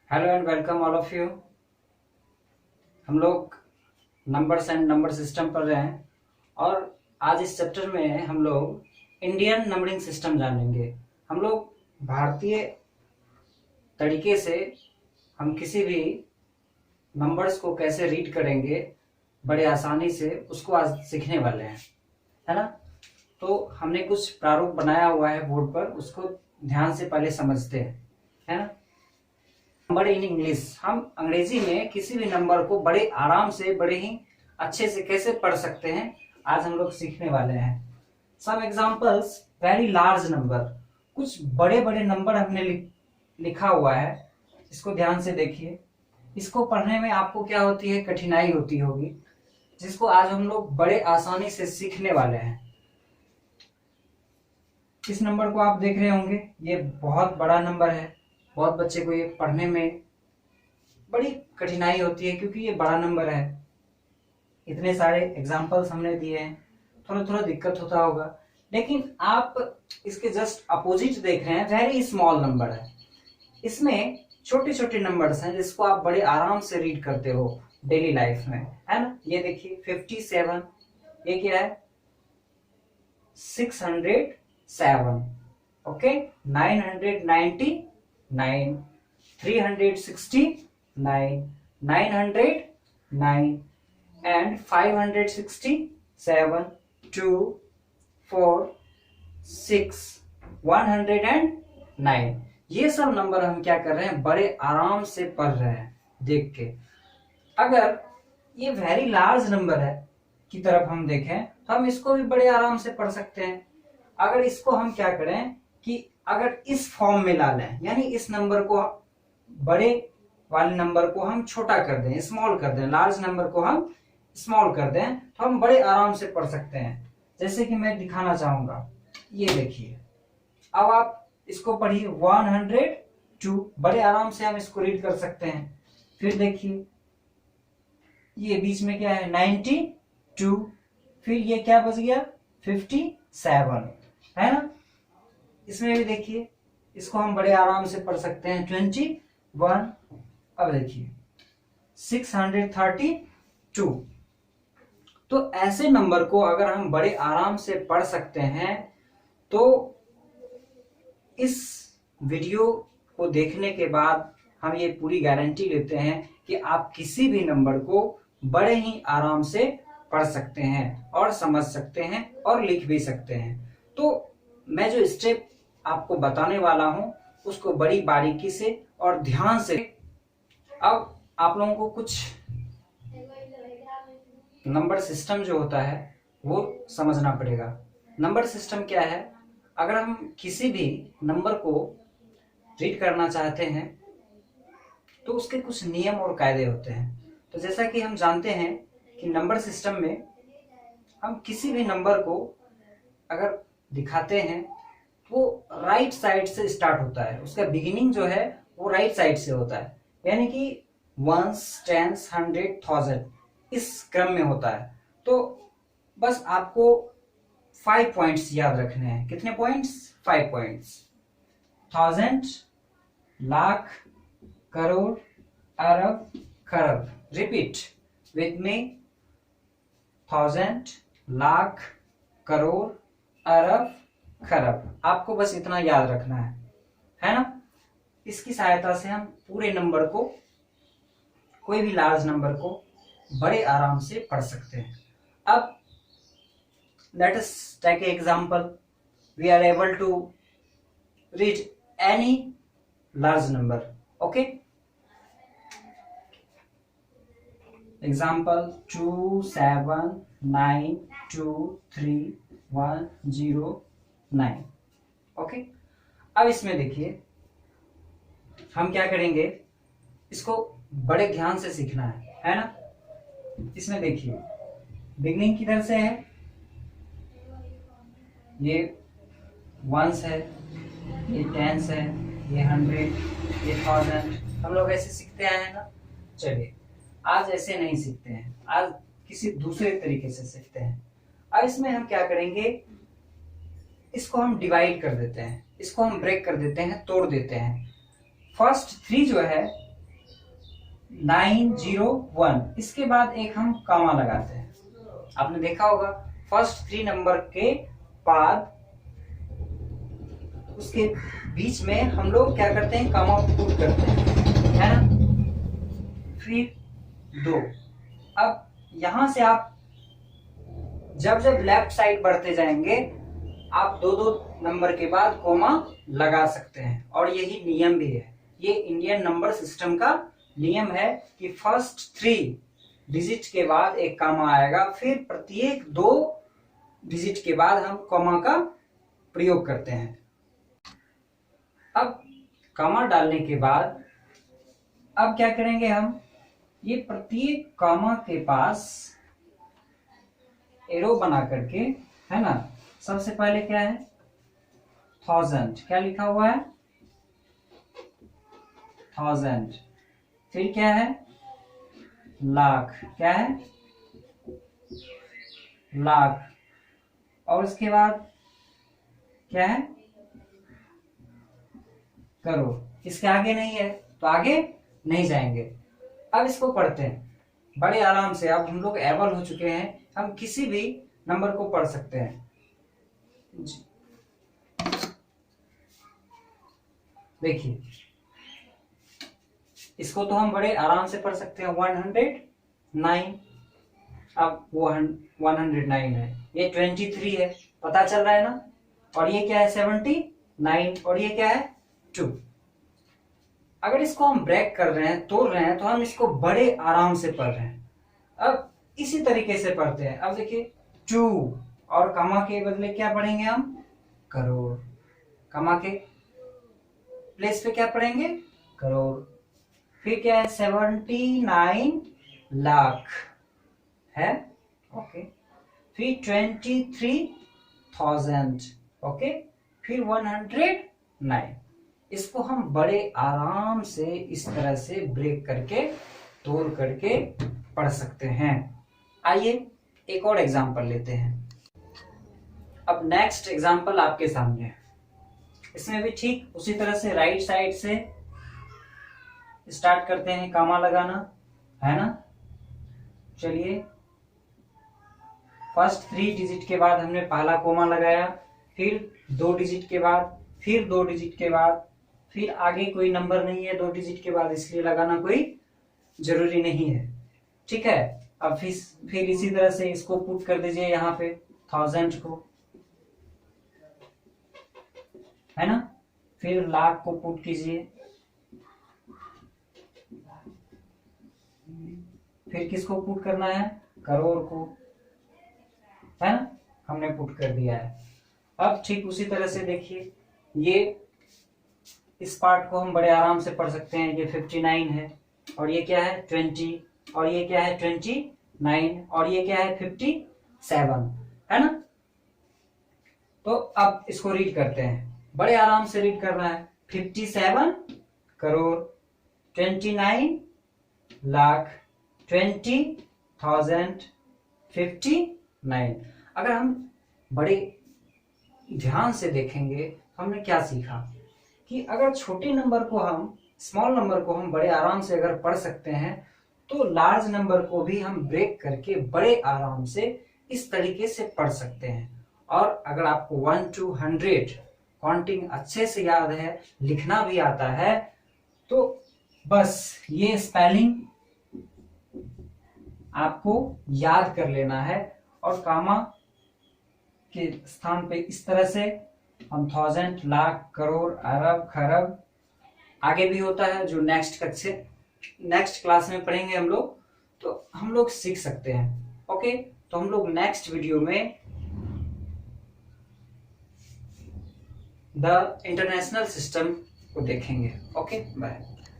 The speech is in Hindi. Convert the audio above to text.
Hello and welcome all of you. हम लोग नंबर्स एंड नंबर सिस्टम पढ़ रहे हैं और आज इस चैप्टर में हम लोग इंडियन नंबरिंग सिस्टम जानेंगे। हम लोग भारतीय तरीके से हम किसी भी नंबर्स को कैसे रीड करेंगे बड़े आसानी से, उसको आज सीखने वाले हैं, है ना। तो हमने कुछ प्रारूप बनाया हुआ है बोर्ड पर, उसको ध्यान से पहले समझते हैं, है ना। नंबर इन इंग्लिश, हम अंग्रेजी में किसी भी नंबर को बड़े आराम से, बड़े ही अच्छे से कैसे पढ़ सकते हैं, आज हम लोग सीखने वाले हैं। Some examples, very large number, कुछ बड़े बड़े नंबर हमने लिखा हुआ है, इसको ध्यान से देखिए। इसको पढ़ने में आपको क्या होती है, कठिनाई होती होगी, जिसको आज हम लोग बड़े आसानी से सीखने वाले हैं। इस नंबर को आप देख रहे होंगे, ये बहुत बड़ा नंबर है। बहुत बच्चे को ये पढ़ने में बड़ी कठिनाई होती है क्योंकि ये बड़ा नंबर है। इतने सारे एग्जाम्पल्स हमने दिए हैं, थोड़ा थोड़ा दिक्कत होता होगा, लेकिन आप इसके जस्ट अपोजिट देख रहे हैं, वेरी स्मॉल नंबर है। इसमें छोटे छोटे नंबर्स हैं जिसको आप बड़े आराम से रीड करते हो डेली लाइफ में, है ना। ये देखिए 57, ये क्या है 607, ओके 999, 369, 909 and 567, 2, 4, 6, 109। ये सब नंबर हम क्या कर रहे हैं, बड़े आराम से पढ़ रहे हैं देख के। अगर ये वेरी लार्ज नंबर है की तरफ हम देखें तो हम इसको भी बड़े आराम से पढ़ सकते हैं। अगर इसको हम क्या करें कि अगर इस फॉर्म में ला लें, यानी इस नंबर को, बड़े वाले नंबर को हम छोटा कर दें, स्मॉल कर दें, लार्ज नंबर को हम स्मॉल कर दें, तो हम बड़े आराम से पढ़ सकते हैं। जैसे कि मैं दिखाना चाहूंगा, ये देखिए। अब आप इसको पढ़िए 102, बड़े आराम से हम इसको रीड कर सकते हैं। फिर देखिए ये बीच में क्या है 92, फिर ये क्या बच गया 57, है ना। इसमें भी देखिए, इसको हम बड़े आराम से पढ़ सकते हैं 21। अब देखिए 632। तो ऐसे नंबर को अगर हम बड़े आराम से पढ़ सकते हैं तो इस वीडियो को देखने के बाद हम ये पूरी गारंटी लेते हैं कि आप किसी भी नंबर को बड़े ही आराम से पढ़ सकते हैं और समझ सकते हैं और लिख भी सकते हैं। तो मैं जो स्टेप आपको बताने वाला हूं उसको बड़ी बारीकी से और ध्यान से, अब आप लोगों को कुछ नंबर सिस्टम जो होता है वो समझना पड़ेगा। नंबर सिस्टम क्या है, अगर हम किसी भी नंबर को रीड करना चाहते हैं तो उसके कुछ नियम और कायदे होते हैं। तो जैसा कि हम जानते हैं कि नंबर सिस्टम में हम किसी भी नंबर को अगर दिखाते हैं तो वो राइट साइड से स्टार्ट होता है, उसका बिगिनिंग जो है वो राइट साइड से होता है, यानी कि वंस, टेंस, 100, 1000 इस क्रम में होता है। तो बस आपको 5 पॉइंट्स याद रखने हैं। कितने पॉइंट्स? 5 पॉइंट्स। 1000, लाख, करोड़, अरब, खरब। Repeat with me, 1000, lakh, crore, अरब, खरब। आपको बस इतना याद रखना है ना। इसकी सहायता से हम पूरे नंबर को, कोई भी लार्ज नंबर को बड़े आराम से पढ़ सकते हैं। अब let us take an example. We are able to read any large number. Okay. Example 279231109. Okay. अब इसमें देखिए हम क्या करेंगे, इसको बड़े ध्यान से सीखना है ना। इसमें देखिए बिगनिंग किधर से है, ये वंस है, ये टेंस है, ये 100, ये 1000। हम लोग ऐसे सीखते आए हैं ना। चलिए आज ऐसे नहीं सीखते हैं, आज किसी दूसरे तरीके से सीखते हैं। अब इसमें हम क्या करेंगे, इसको हम डिवाइड कर देते हैं, इसको हम ब्रेक कर देते हैं, तोड़ देते हैं। फर्स्ट 3 जो है 901, इसके बाद एक हम कॉमा लगाते हैं। आपने देखा होगा फर्स्ट 3 नंबर के बाद उसके बीच में हम लोग क्या करते हैं, कॉमा पुट करते हैं, है ना। फिर 2। अब यहां से आप जब जब लेफ्ट साइड बढ़ते जाएंगे आप 2-2 नंबर के बाद कॉमा लगा सकते हैं, और यही नियम भी है। ये इंडियन नंबर सिस्टम का नियम है कि फर्स्ट 3 डिजिट के बाद एक कॉमा आएगा, फिर प्रत्येक 2 डिजिट के बाद हम कॉमा का प्रयोग करते हैं। अब कॉमा डालने के बाद अब क्या करेंगे, हम ये प्रत्येक कॉमा के पास एरो बना करके, है ना, सबसे पहले क्या है 1000, क्या लिखा हुआ है 1000। फिर क्या है लाख, क्या है लाख, और उसके बाद क्या है करोड़। इसके आगे नहीं है तो आगे नहीं जाएंगे। अब इसको पढ़ते हैं बड़े आराम से। अब हम लोग एबल हो चुके हैं, हम किसी भी नंबर को पढ़ सकते हैं। देखिए इसको तो हम बड़े आराम से पढ़ सकते हैं, 109। अब वो 109 है, ये 23 है, पता चल रहा है ना। और ये क्या है 79, और ये क्या है 2। अगर इसको हम ब्रेक कर रहे हैं, तोड़ रहे हैं, तो हम इसको बड़े आराम से पढ़ रहे हैं। अब इसी तरीके से पढ़ते हैं। अब देखिए 2 और कॉमा के बदले क्या पढ़ेंगे हम करोड़, कॉमा के प्लेस पे क्या पढ़ेंगे करोड़। फिर क्या है 79 लाख है, ओके। फिर 23,000, ओके। फिर 109। इसको हम बड़े आराम से इस तरह से ब्रेक करके तोड़ करके पढ़ सकते हैं। आइए एक और एग्जांपल लेते हैं। अब नेक्स्ट एग्जांपल आपके सामने है। इसमें भी ठीक उसी तरह से राइट साइड से स्टार्ट करते हैं कॉमा लगाना, है ना। चलिए फर्स्ट 3 डिजिट के बाद हमने पहला कॉमा लगाया, फिर 2 डिजिट के बाद, फिर 2 डिजिट के बाद, फिर आगे कोई नंबर नहीं है 2 डिजिट के बाद, इसलिए लगाना कोई जरूरी नहीं है, ठीक है। अब फिर इसी तरह से इसको पुट कर दीजिए यहाँ पे 1000 को, है ना। फिर लाख को पुट कीजिए, फिर किसको पुट करना है करोड़ को, है ना, हमने पुट कर दिया है। अब ठीक उसी तरह से देखिए ये इस पार्ट को हम बड़े आराम से पढ़ सकते हैं। ये 59 है, और ये क्या है 20, और ये क्या है 29, और ये क्या है 57, है ना। तो अब इसको रीड करते हैं, बड़े आराम से रीड करना है। 57 करोड़, 29 लाख, 20,000, 59। अगर हम बड़े ध्यान से देखेंगे हमने क्या सीखा कि अगर छोटे नंबर को हम, स्मॉल नंबर को हम बड़े आराम से अगर पढ़ सकते हैं, तो लार्ज नंबर को भी हम ब्रेक करके बड़े आराम से इस तरीके से पढ़ सकते हैं। और अगर आपको 1 to 100 काउंटिंग अच्छे से याद है, लिखना भी आता है, तो बस ये स्पेलिंग आपको याद कर लेना है। और कॉमा के स्थान पे इस तरह से हम 1000, लाख, करोड़, अरब, खरब आगे भी होता है, जो नेक्स्ट क्लास में पढ़ेंगे हम लोग, तो हम लोग सीख सकते हैं। ओके, तो हम लोग नेक्स्ट वीडियो में द इंटरनेशनल सिस्टम को देखेंगे। Okay, bye.